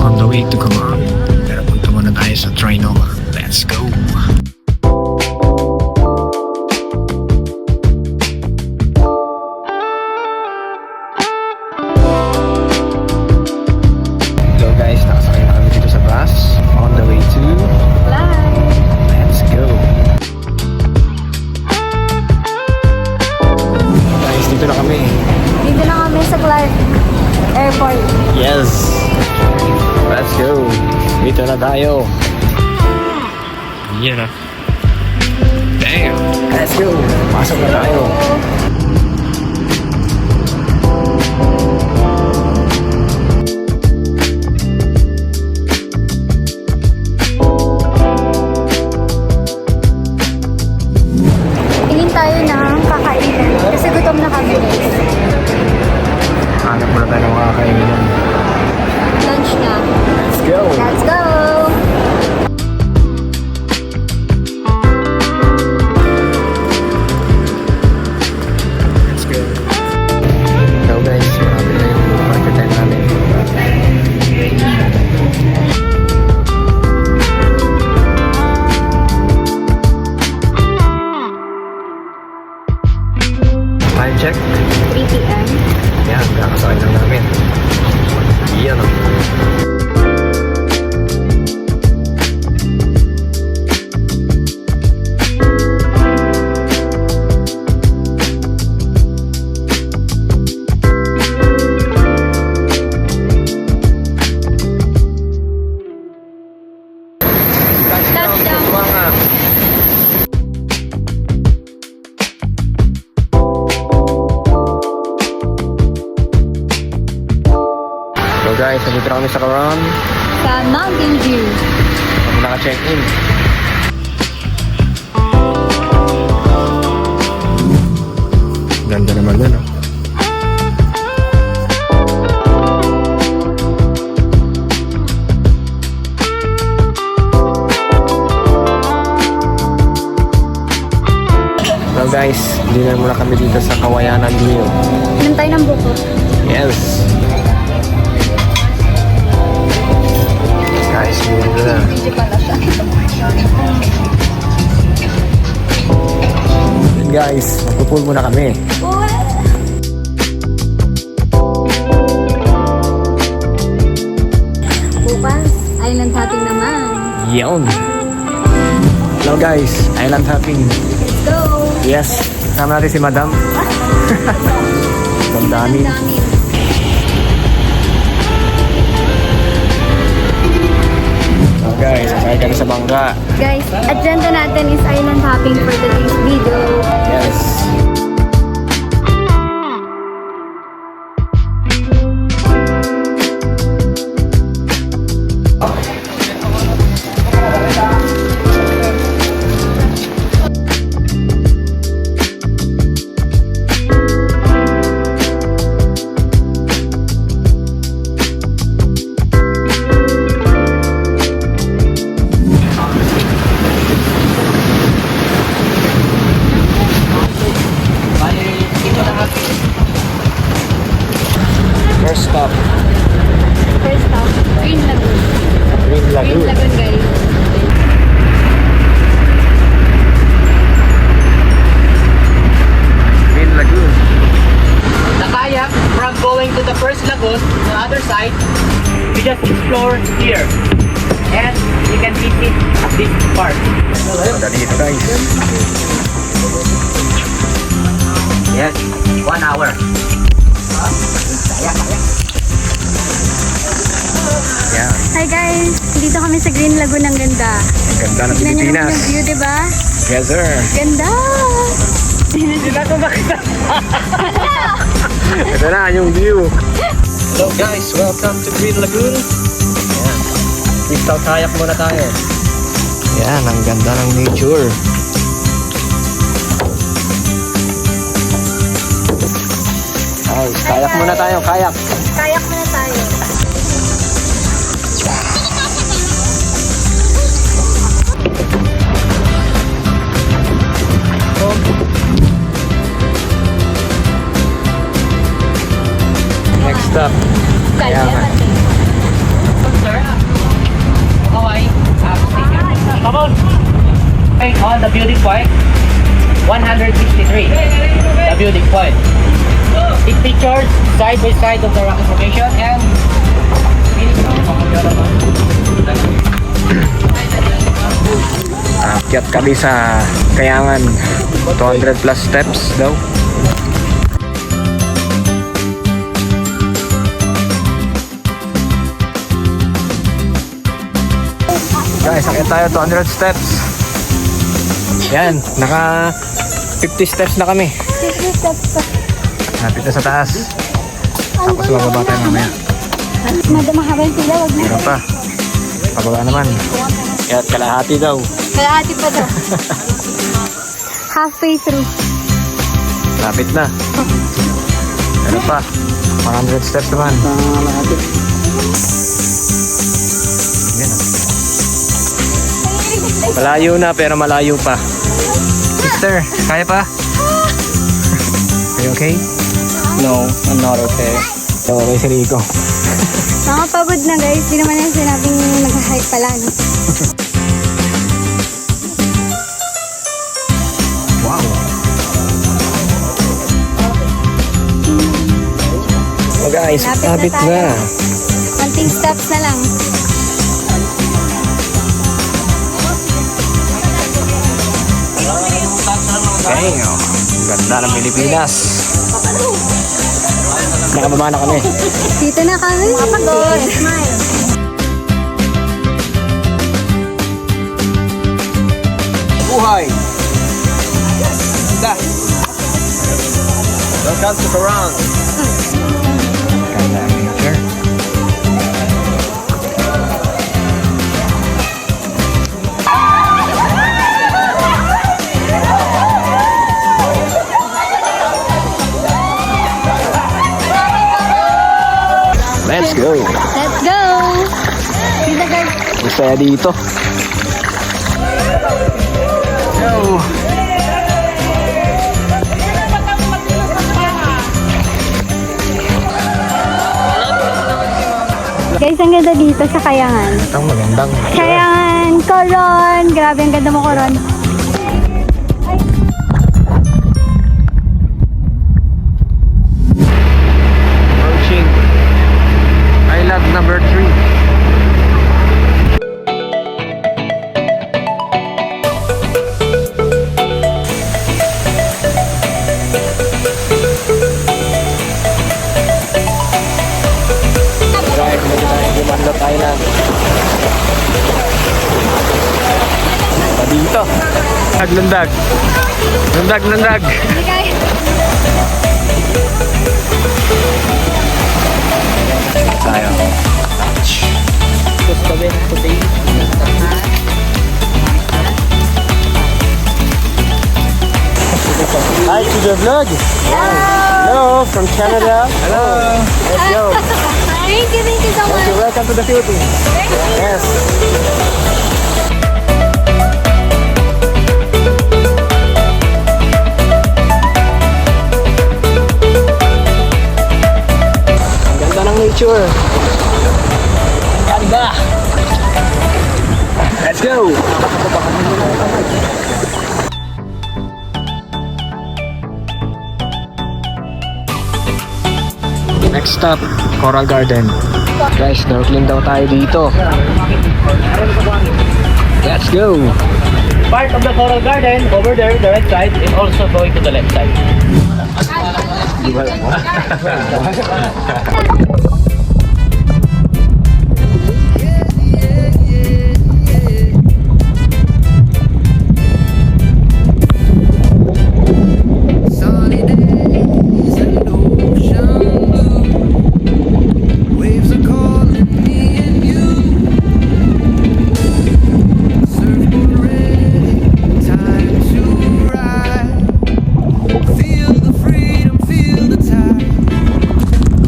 on the way to Comoros. Pero punta muna tayo sa Trinoma. Let's go! So guys, nakasakay na kami dito sa bus. On the way to... Let's go! Guys, dito na kami. Dito na kami sa Clark Airport. Yes! Let's go! Dito na tayo. Yan na. Damn! Let's go! Pasok na tayo. Tingin tayo ng kakainan kasi gutom na kami. Hanap muna tayo ng mga kainan. Lunch na. Let's go! Let's go! Let's go! So guys, marami na yung market time namin. Time check. 3 p.m. Yan, kakasakay lang namin. Yan o. Touchdown. So guys, nandito na kami sa Coron. Sa Mountain View. Kami naka-check-in. Ganda naman dun, oh. So guys, dinner muna kami dito sa Kawayanan View. Inom tayo ng buko. Yes! Guys, dito na. Hindi pala siya. Then guys, magpupul muna kami. Bukas, island hopping naman. Yun! Hello guys, island hopping. Let's go! Yes, sama natin si Madam. Ang dami. So guys, sasakay kami sa bangka. Guys, agenda natin is island hopping for today's video. Yes. First stop, First stop, Green Lagoon. Green Green Lagoon. Lagoon, guys. Green Lagoon. The kayak from going to the first lagoon, the other side, you just explore here. And you can visit this part. So dito guys. Yes, 1 hour. Yeah, Hi guys! Dito kami sa Green Lagoon. Ang ganda. ang ganda ng Tignan niyo naman Pilipinas. yung view, diba? Yes sir. Ganda! Hindi na ito makita. Ito na yung view. Hello guys, welcome to Green Lagoon. Ayan. Crystal kayak muna tayo. Yan, ang ganda ng nature. Guys, kayak muna tayo, kayak. Kayak muna tayo. Next stop. Kaya Kaya nga. Come on. Okay, on the building point, 163. The building point. It features side by side of the rocket formation and Akyat kami sa Kayangan. 200 plus steps daw. Guys, akyat tayo 200 steps. Yan, naka 50 steps na kami. 50 steps pa. Napit na sa taas. Tapos bababa tayo mamaya. Mahaba yung pila, wag na. Meron pa. Pababa naman. Kaya kalahati daw. Kalahati pa daw. Halfway through. Lapit na. Meron pa. 100 steps naman. Yan. Malayo na pero malayo pa. Sister, kaya pa? Are you okay? no, I'm not okay. Okay si Rico. Nakapagod na guys. Di naman yung sinabing nag-hype pala. No? Wow. Oh guys, Lapit na lapit tayo. na. Konting steps na lang. Dang, oh. Ang ganda ng Pilipinas. Nakababa na kami. Dito na kami. Makapagod. Smile. Buhay! Ganda! Welcome to Quran. Ganda ang nature. Let's go! Let's go! Dito guys. Masaya dito. Go! Guys, ang ganda dito sa Kayangan. Ang magandang Kayangan, Coron. Grabe, ang ganda mo, Coron. approaching Island number 3. Guys, medyo tayo Gumanlot Island. Pa dito. Lundag. Lundag, lundag. Hindi guys. Tayo. Gusto ko rin today. Hi to the vlog. Hello from Canada. Hello. Let's go. Thank you so much. You're welcome to the Philippines. Yes. Ang ganda ng nature. Ganda. Let's go. Next stop, Coral Garden. Guys, snorkeling daw tayo dito. Let's go! Part of the Coral Garden, over there, the right side, is also going to the left side. Sunny days and ocean blue. Waves are calling me and you. Surfboard ready, time to ride. Feel the freedom, feel the tide.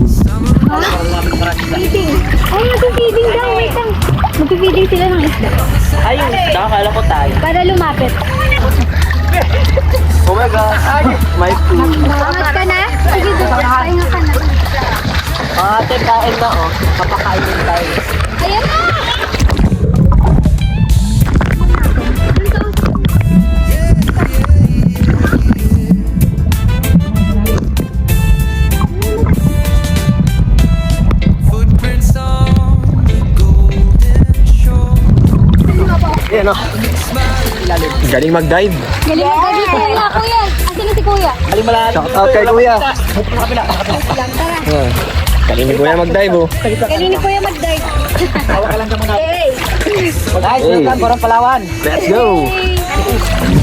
Summer Feeding. Ay, mag-feeding daw. Wait lang. Mag-feeding sila ng isda. Ayun, nakakala ko tayo. Para lumapit. Oh my God! My food. Angat ka na? Sige, pahinga ka na. Ate, kain na oh. Papakainin tayo. Ayan na! Yan o. Galing mag-dive. Galing mo gabi kuya, kuya. Asan na si kuya? Shout out kay kuya. Yan. Galing ni kuya mag-dive oh. Galing ni kuya mag-dive. Hey! Guys, welcome Coron Palawan. Let's go!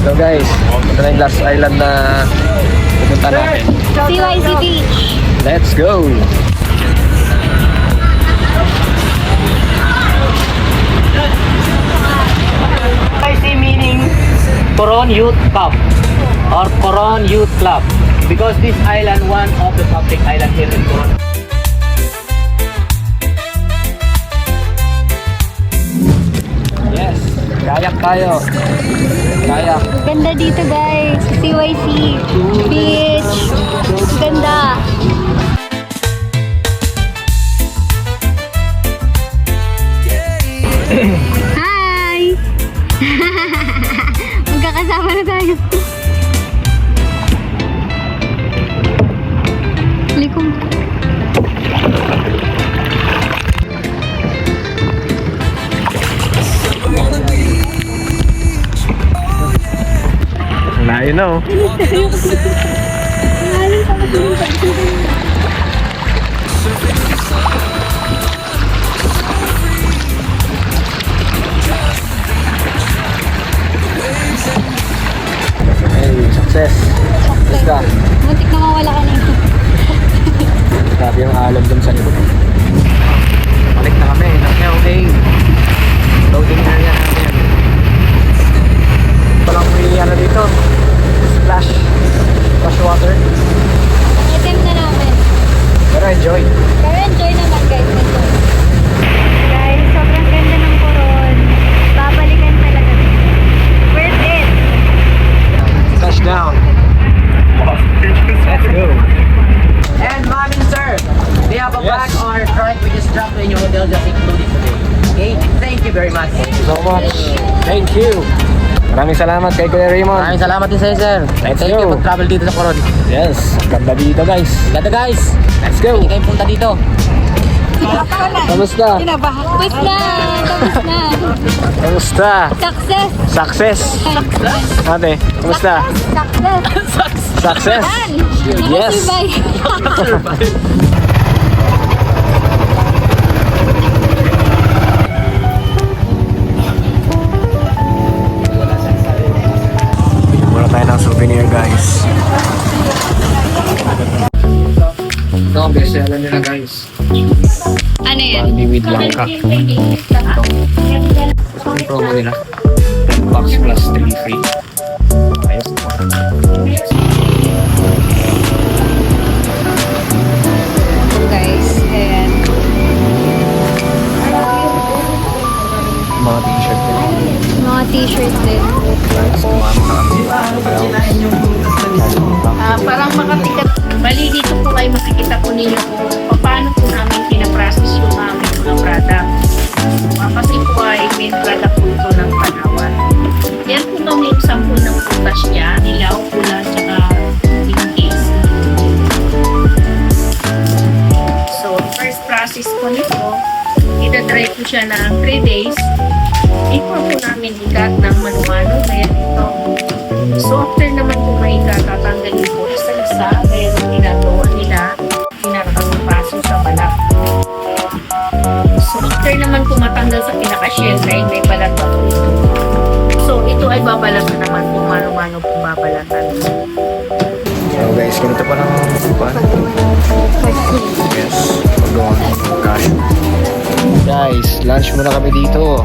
So guys, ito na yung last island na pupunta natin. CYC Beach. Let's go! CYC meaning Coron Youth Club or Coron Youth Club because this island one of the public island here in Coron. Yes! Kayak tayo! Kayak! Ganda dito guys. CYC Beach. Ganda. Hi! Magkakasama na tayo. Likom. Layo na oh. Hey, success! Basta, Muntik na mawala ka na. grabe yung alon dun sa likod. Balik na kami ng LA. Loading area namin. Walang may ano dito. Splash water. Item na namin. Pero enjoy. Pero enjoy naman guys. Enjoy. Guys, sobrang ganda ng Coron. Babalikan talaga. Worth it. Touchdown. Let's go. And ma'am and sir, they have a Yes. bag or trunk we just dropped in your hotel just included today. Okay, thank you very much. So much. Thank you. Maraming salamat kay Kuya Raymond. Maraming salamat din sa'yo, sir. Let's Thank go. you pag-travel dito sa Coron. Yes, ganda dito guys. Ganda guys. Let's go. Hindi kayo punta dito. Kamusta? Tapos na. Tapos na. Kamusta? Success. Success. Ate, kamusta? Success. Success? Yes. Nakasurvive. Mura tayo ng souvenir guys. Ito ang best seller nila guys. Ano yan? Bali with Blanca. Ito yung promo nila. 10 bucks plus 3 free. Ayos na. Guys, ayan. Mga t-shirt nila. Mga t-shirt din. Guys, kumama na kami. Parang makatikat. Bali, dito po kayo makikita po ninyo kung paano po namin pinaprocess yung aming mga product. Kasi po ay main product po ito ng Panawan. Yan po kami yung sample ng prutas niya, nilaw, pula, tsaka pinakis. So, first process po nito, idadry po siya ng 3 days. Before po namin ikat ng mano-mano, kaya ito. So, after naman po may katatanggalin po isa-isa, kaya ginagawa nila, pinakakapaso sa balat. So, after naman po matanggal sa pinaka-shell, may balat pa po ito. So, ito ay babalatan naman po, mano-mano po babalatan. So guys, ganito pa lang pan. Yes, magawa ng cash. Guys, lunch muna kami dito.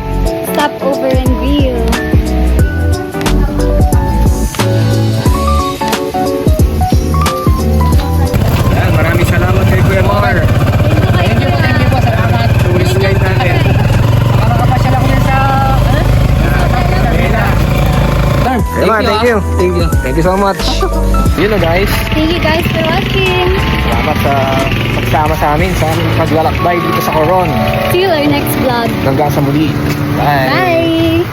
Stop over and view. Yan, maraming salamat kay Kuya Mar. Thank you po. Salamat. Tourist guide natin. Makakapasyal ako yan sa... Kuya Mar, thank you. Thank you. Thank you so much. Yun na guys. Thank you guys for watching. Salamat sa pagsama sa amin sa aming paglalakbay dito sa Coron. See you in our next vlog. Hanggang sa muli. Bye. Bye!